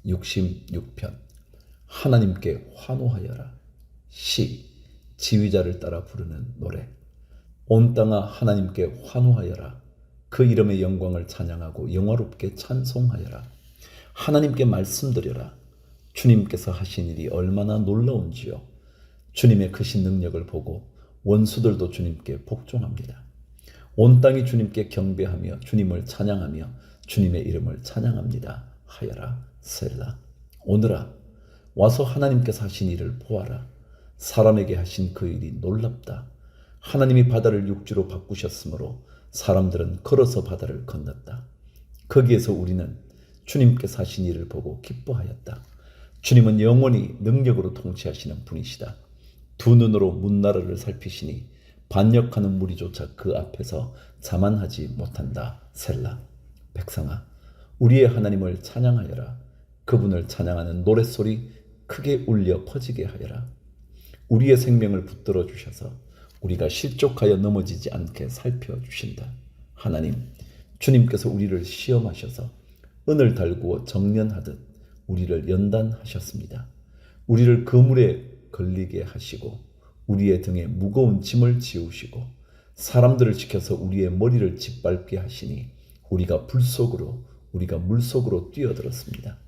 66편 하나님께 환호하여라. 시 지휘자를 따라 부르는 노래. 온 땅아 하나님께 환호하여라. 그 이름의 영광을 찬양하고 영화롭게 찬송하여라. 하나님께 말씀드려라. 주님께서 하신 일이 얼마나 놀라운지요. 주님의 크신 능력을 보고 원수들도 주님께 복종합니다. 온 땅이 주님께 경배하며 주님을 찬양하며 주님의 이름을 찬양합니다 하여라. 셀라. 오늘아 와서 하나님께서 하신 일을 보아라. 사람에게 하신 그 일이 놀랍다. 하나님이 바다를 육지로 바꾸셨으므로 사람들은 걸어서 바다를 건넜다. 거기에서 우리는 주님께서 하신 일을 보고 기뻐하였다. 주님은 영원히 능력으로 통치하시는 분이시다. 두 눈으로 문나라를 살피시니 반역하는 무리조차 그 앞에서 자만하지 못한다. 셀라. 백성아 우리의 하나님을 찬양하여라. 그분을 찬양하는 노랫소리 크게 울려 퍼지게 하여라. 우리의 생명을 붙들어 주셔서 우리가 실족하여 넘어지지 않게 살펴주신다. 하나님, 주님께서 우리를 시험하셔서 은을 달구어 정련하듯 우리를 연단하셨습니다. 우리를 그물에 걸리게 하시고 우리의 등에 무거운 짐을 지우시고 사람들을 지켜서 우리의 머리를 짓밟게 하시니 우리가 물속으로 뛰어들었습니다.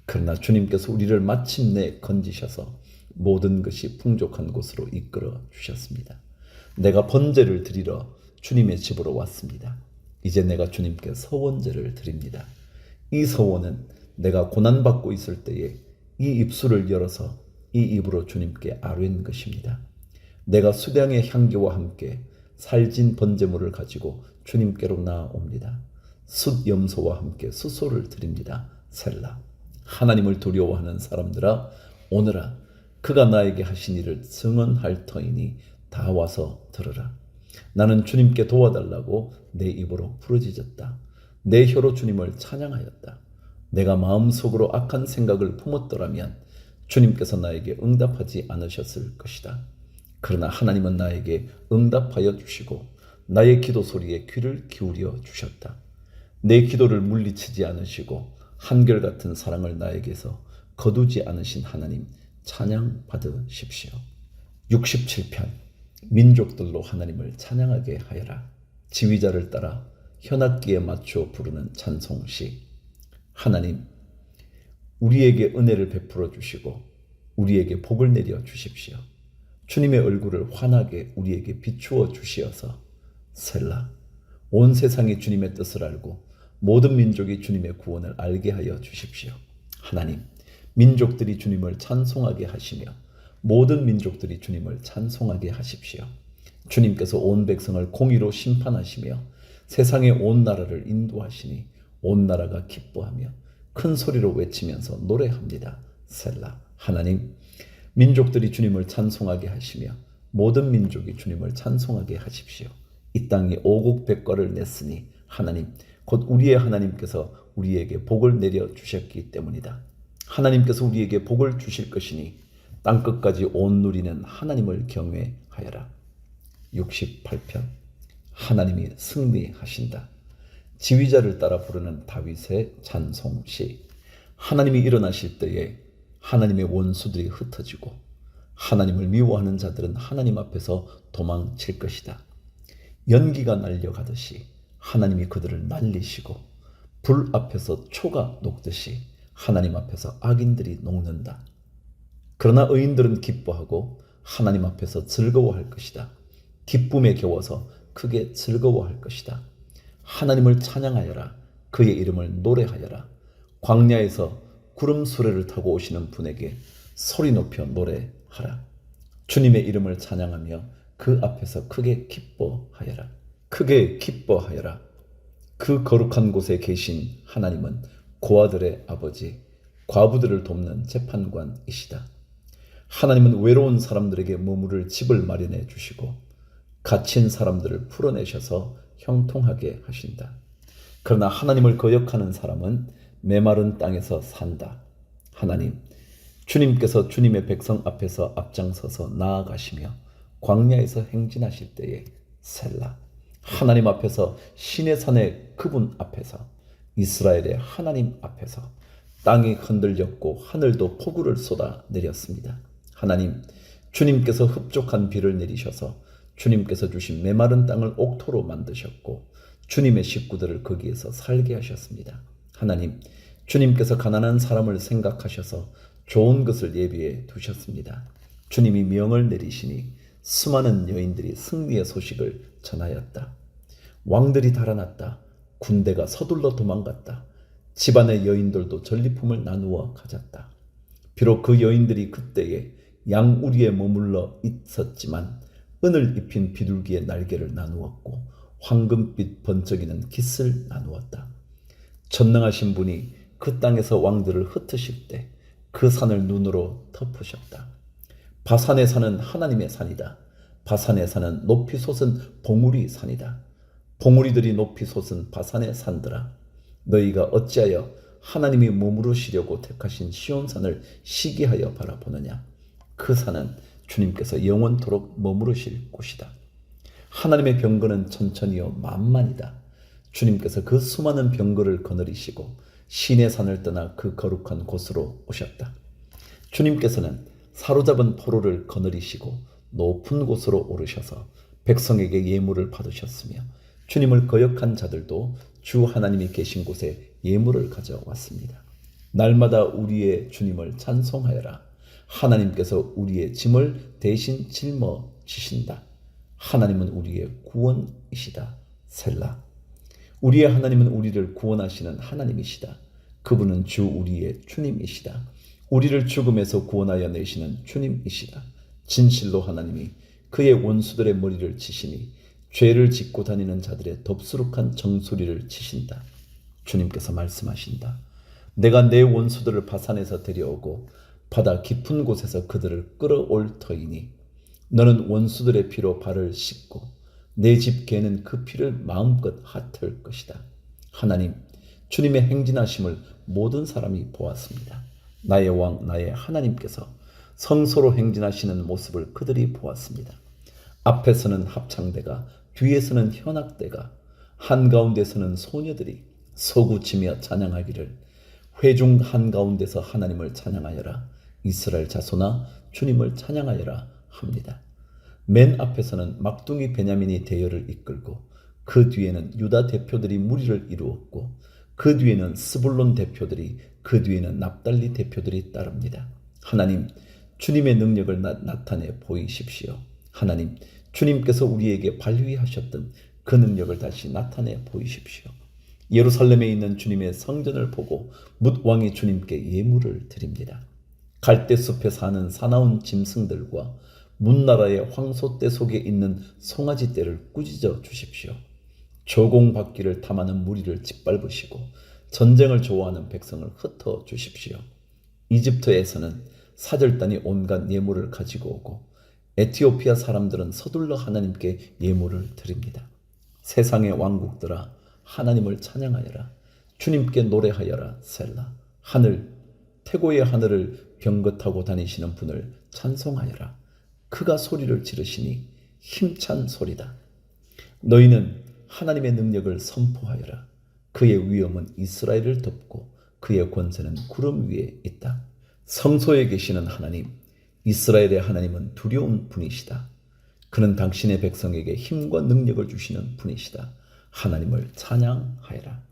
그러나 주님께서 우리를 마침내 건지셔서 모든 것이 풍족한 곳으로 이끌어 주셨습니다. 내가 번제를 드리러 주님의 집으로 왔습니다. 이제 내가 주님께 서원제를 드립니다. 이 서원은 내가 고난받고 있을 때에 이 입술을 열어서 이 입으로 주님께 아뢰는 것입니다. 내가 수량의 향기와 함께 살진 번제물을 가지고 주님께로 나아옵니다. 숫염소와 함께 수소를 드립니다. 셀라. 하나님을 두려워하는 사람들아 오늘아 그가 나에게 하신 일을 증언할 터이니 다 와서 들으라. 나는 주님께 도와달라고 내 입으로 부르짖었다. 내 혀로 주님을 찬양하였다. 내가 마음속으로 악한 생각을 품었더라면 주님께서 나에게 응답하지 않으셨을 것이다. 그러나 하나님은 나에게 응답하여 주시고 나의 기도 소리에 귀를 기울여 주셨다. 내 기도를 물리치지 않으시고 한결같은 사랑을 나에게서 거두지 않으신 하나님 찬양 받으십시오. 67편 민족들로 하나님을 찬양하게 하여라. 지휘자를 따라 현악기에 맞추어 부르는 찬송시. 하나님 우리에게 은혜를 베풀어 주시고 우리에게 복을 내려 주십시오. 주님의 얼굴을 환하게 우리에게 비추어 주시어서 셀라. 온 세상이 주님의 뜻을 알고 모든 민족이 주님의 구원을 알게 하여 주십시오. 하나님 민족들이 주님을 찬송하게 하시며 모든 민족들이 주님을 찬송하게 하십시오. 주님께서 온 백성을 공의로 심판하시며 세상의 온 나라를 인도하시니 온 나라가 기뻐하며 큰 소리로 외치면서 노래합니다. 셀라. 하나님 민족들이 주님을 찬송하게 하시며 모든 민족이 주님을 찬송하게 하십시오. 이 땅이 오곡백과를 냈으니 하나님 곧 우리의 하나님께서 우리에게 복을 내려 주셨기 때문이다. 하나님께서 우리에게 복을 주실 것이니 땅끝까지 온 누리는 하나님을 경외하여라. 68편 하나님이 승리하신다. 지휘자를 따라 부르는 다윗의 찬송시. 하나님이 일어나실 때에 하나님의 원수들이 흩어지고 하나님을 미워하는 자들은 하나님 앞에서 도망칠 것이다. 연기가 날려가듯이 하나님이 그들을 날리시고 불 앞에서 초가 녹듯이 하나님 앞에서 악인들이 녹는다. 그러나 의인들은 기뻐하고 하나님 앞에서 즐거워할 것이다. 기쁨에 겨워서 크게 즐거워할 것이다. 하나님을 찬양하여라. 그의 이름을 노래하여라. 광야에서 구름 수레를 타고 오시는 분에게 소리 높여 노래하라. 주님의 이름을 찬양하며 그 앞에서 크게 기뻐하여라. 크게 기뻐하여라. 그 거룩한 곳에 계신 하나님은 고아들의 아버지, 과부들을 돕는 재판관이시다. 하나님은 외로운 사람들에게 머무를 집을 마련해 주시고 갇힌 사람들을 풀어내셔서 형통하게 하신다. 그러나 하나님을 거역하는 사람은 메마른 땅에서 산다. 하나님, 주님께서 주님의 백성 앞에서 앞장서서 나아가시며 광야에서 행진하실 때에 셀라. 하나님 앞에서 신의 산의 그분 앞에서 이스라엘의 하나님 앞에서 땅이 흔들렸고 하늘도 폭우를 쏟아 내렸습니다. 하나님, 주님께서 흡족한 비를 내리셔서 주님께서 주신 메마른 땅을 옥토로 만드셨고 주님의 식구들을 거기에서 살게 하셨습니다. 하나님, 주님께서 가난한 사람을 생각하셔서 좋은 것을 예비해 두셨습니다. 주님이 명을 내리시니 수많은 여인들이 승리의 소식을 전하였다. 왕들이 달아났다. 군대가 서둘러 도망갔다. 집안의 여인들도 전리품을 나누어 가졌다. 비록 그 여인들이 그때에 양우리에 머물러 있었지만 은을 입힌 비둘기의 날개를 나누었고 황금빛 번쩍이는 깃을 나누었다. 전능하신 분이 그 땅에서 왕들을 흩으실 때 그 산을 눈으로 덮으셨다. 바산의 산은 하나님의 산이다. 바산의 산은 높이 솟은 봉우리 산이다. 봉우리들이 높이 솟은 바산의 산들아, 너희가 어찌하여 하나님이 머무르시려고 택하신 시온산을 시기하여 바라보느냐. 그 산은 주님께서 영원토록 머무르실 곳이다. 하나님의 병거는 천천히요 만만이다. 주님께서 그 수많은 병거를 거느리시고 시내 산을 떠나 그 거룩한 곳으로 오셨다. 주님께서는 사로잡은 포로를 거느리시고 높은 곳으로 오르셔서 백성에게 예물을 받으셨으며 주님을 거역한 자들도 주 하나님이 계신 곳에 예물을 가져왔습니다. 날마다 우리의 주님을 찬송하여라. 하나님께서 우리의 짐을 대신 짊어지신다. 하나님은 우리의 구원이시다. 셀라. 우리의 하나님은 우리를 구원하시는 하나님이시다. 그분은 주 우리의 주님이시다. 우리를 죽음에서 구원하여 내시는 주님이시다. 진실로 하나님이 그의 원수들의 머리를 치시니 죄를 짓고 다니는 자들의 덥수룩한 정수리를 치신다. 주님께서 말씀하신다. 내가 내 원수들을 바산에서 데려오고 바다 깊은 곳에서 그들을 끌어올 터이니 너는 원수들의 피로 발을 씻고 내 집 개는 그 피를 마음껏 핫을 것이다. 하나님, 주님의 행진하심을 모든 사람이 보았습니다. 나의 왕, 나의 하나님께서 성소로 행진하시는 모습을 그들이 보았습니다. 앞에서는 합창대가, 뒤에서는 현악대가, 한가운데서는 소녀들이 서구치며 찬양하기를, 회중 한가운데서 하나님을 찬양하여라. 이스라엘 자손아 주님을 찬양하여라 합니다. 맨 앞에서는 막둥이 베냐민이 대열을 이끌고 그 뒤에는 유다 대표들이 무리를 이루었고 그 뒤에는 스불론 대표들이, 그 뒤에는 납달리 대표들이 따릅니다. 하나님, 주님의 능력을 나타내 보이십시오. 하나님, 주님께서 우리에게 발휘하셨던 그 능력을 다시 나타내 보이십시오. 예루살렘에 있는 주님의 성전을 보고 뭇왕이 주님께 예물을 드립니다. 갈대숲에 사는 사나운 짐승들과 문나라의 황소떼 속에 있는 송아지떼를 꾸짖어 주십시오. 조공받기를 탐하는 무리를 짓밟으시고 전쟁을 좋아하는 백성을 흩어 주십시오. 이집트에서는 사절단이 온갖 예물을 가지고 오고 에티오피아 사람들은 서둘러 하나님께 예물을 드립니다. 세상의 왕국들아 하나님을 찬양하여라. 주님께 노래하여라. 셀라. 하늘, 태고의 하늘을 병거타고 다니시는 분을 찬송하여라. 그가 소리를 지르시니 힘찬 소리다. 너희는 하나님의 능력을 선포하여라. 그의 위엄은 이스라엘을 덮고 그의 권세는 구름 위에 있다. 성소에 계시는 하나님, 이스라엘의 하나님은 두려운 분이시다. 그는 당신의 백성에게 힘과 능력을 주시는 분이시다. 하나님을 찬양하여라.